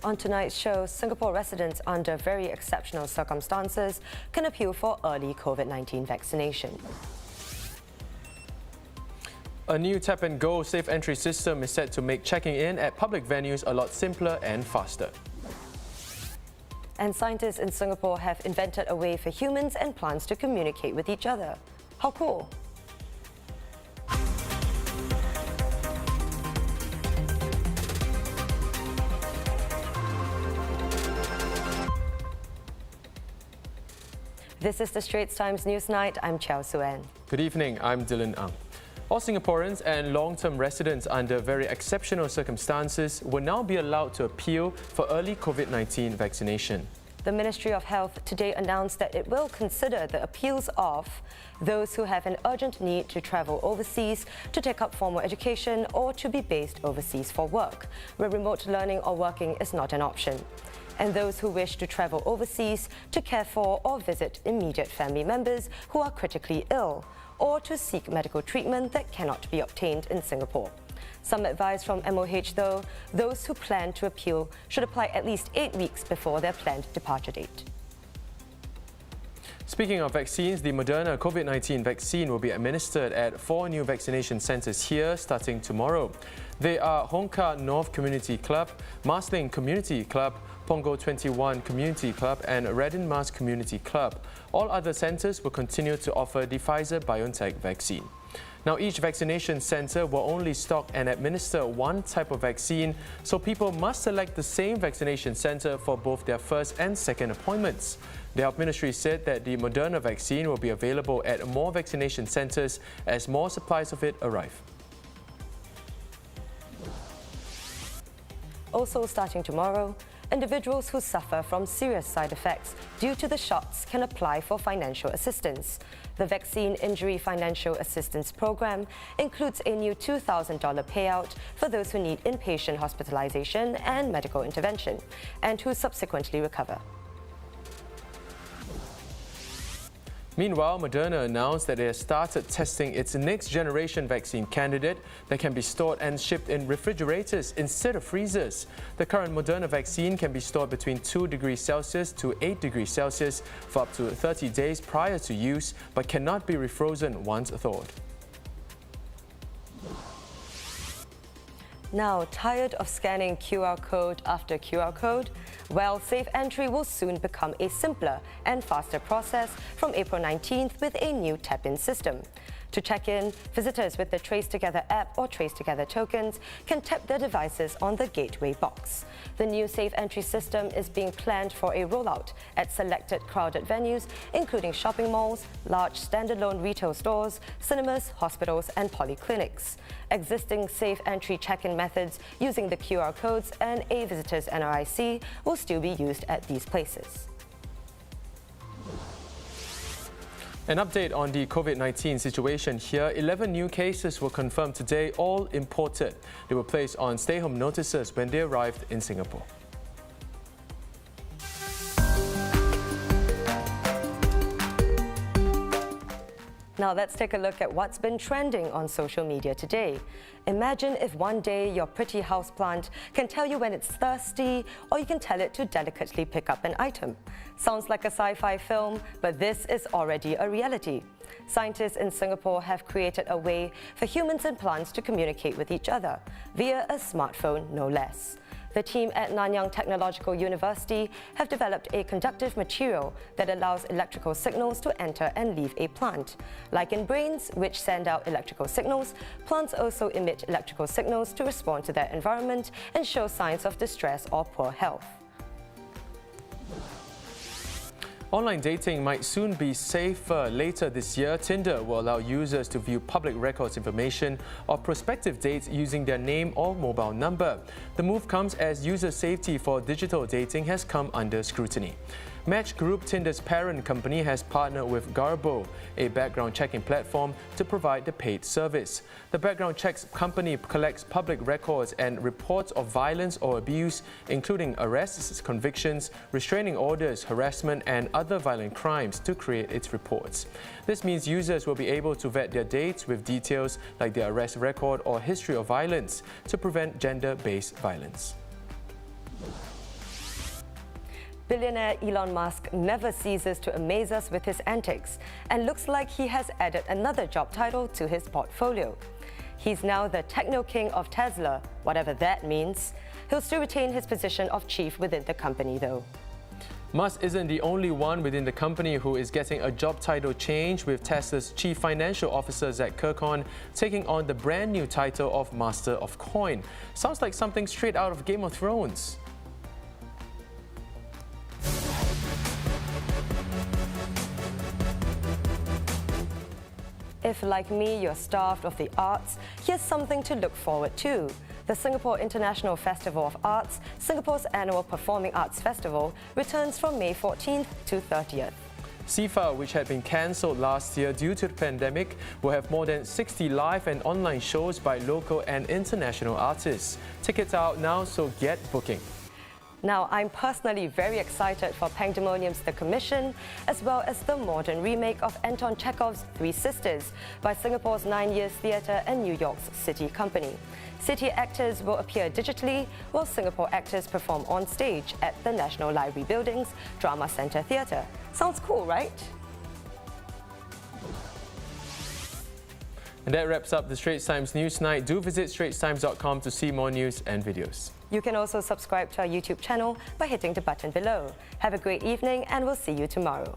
On tonight's show, Singapore residents under very exceptional circumstances can appeal for early Covid-19 vaccination. A new tap-and-go safe entry system is set to make checking in at public venues a lot simpler and faster. And scientists in Singapore have invented a way for humans and plants to communicate with each other. How cool! This is the Straits Times Newsnight. I'm Chow Suen. Good evening, I'm Dylan Ang. All Singaporeans and long-term residents under very exceptional circumstances will now be allowed to appeal for early Covid-19 vaccination. The Ministry of Health today announced that it will consider the appeals of those who have an urgent need to travel overseas to take up formal education or to be based overseas for work, where remote learning or working is not an option, and those who wish to travel overseas to care for or visit immediate family members who are critically ill, or to seek medical treatment that cannot be obtained in Singapore. Some advice from MOH though, those who plan to appeal should apply at least 8 weeks before their planned departure date. Speaking of vaccines, the Moderna COVID-19 vaccine will be administered at 4 new vaccination centres here starting tomorrow. They are Hong Kah North Community Club, Marsiling Community Club, Punggol 21 Community Club and Radin Mas Community Club. All other centres will continue to offer the Pfizer-BioNTech vaccine. Now, each vaccination centre will only stock and administer one type of vaccine, so people must select the same vaccination centre for both their first and second appointments. The Health Ministry said that the Moderna vaccine will be available at more vaccination centres as more supplies of it arrive. Also starting tomorrow, individuals who suffer from serious side effects due to the shots can apply for financial assistance. The Vaccine Injury Financial Assistance Program includes a new $2,000 payout for those who need inpatient hospitalization and medical intervention, and who subsequently recover. Meanwhile, Moderna announced that it has started testing its next-generation vaccine candidate that can be stored and shipped in refrigerators instead of freezers. The current Moderna vaccine can be stored between 2 degrees Celsius to 8 degrees Celsius for up to 30 days prior to use, but cannot be refrozen once thawed. Now, tired of scanning QR code after QR code? Well, safe entry will soon become a simpler and faster process from April 19th with a new tap-in system. To check in, visitors with the Trace Together app or Trace Together tokens can tap their devices on the gateway box. The new safe entry system is being planned for a rollout at selected crowded venues, including shopping malls, large standalone retail stores, cinemas, hospitals and polyclinics. Existing safe entry check-in methods using the QR codes and a visitor's NRIC will still be used at these places. An update on the COVID-19 situation here. 11 new cases were confirmed today, all imported. They were placed on stay-home notices when they arrived in Singapore. Now let's take a look at what's been trending on social media today. Imagine if one day your pretty houseplant can tell you when it's thirsty, or you can tell it to delicately pick up an item. Sounds like a sci-fi film, but this is already a reality. Scientists in Singapore have created a way for humans and plants to communicate with each other, via a smartphone no less. The team at Nanyang Technological University have developed a conductive material that allows electrical signals to enter and leave a plant. Like in brains, which send out electrical signals, plants also emit electrical signals to respond to their environment and show signs of distress or poor health. Online dating might soon be safer. Later this year, TINDER will allow users to view public records information of prospective dates using their name or mobile number. The move comes as user safety for digital dating has come under scrutiny. Match Group, TINDER's parent company, has partnered with Garbo, a background checking platform, to provide the paid service. The background checks company collects public records and reports of violence or abuse, including arrests, convictions, restraining orders, harassment and other violent crimes, to create its reports. This means users will be able to vet their dates with details like their arrest record or history of violence to prevent gender-based violence. Billionaire Elon Musk never ceases to amaze us with his antics and looks like he has added another job title to his portfolio. He's now the techno-king of Tesla, whatever that means. He'll still retain his position of chief within the company, though. Musk isn't the only one within the company who is getting a job title change, with Tesla's chief financial officer Zach Kirkhorn taking on the brand new title of Master of Coin. Sounds like something straight out of Game of Thrones. If, like me, you're starved of the arts, here's something to look forward to. The Singapore International Festival of Arts, Singapore's annual performing arts festival, returns from May 14th to 30th. SIFA, which had been cancelled last year due to the pandemic, will have more than 60 live and online shows by local and international artists. Tickets are out now, so get booking. Now, I'm personally very excited for Pandemonium's The Commission, as well as the modern remake of Anton Chekhov's Three Sisters by Singapore's 9 Years Theatre and New York's City Company. City actors will appear digitally, while Singapore actors perform on stage at the National Library Building's Drama Centre Theatre. Sounds cool, right? And that wraps up the Straits Times Newsnight. Do visit straitstimes.com to see more news and videos. You can also subscribe to our YouTube channel by hitting the button below. Have a great evening, and we'll see you tomorrow.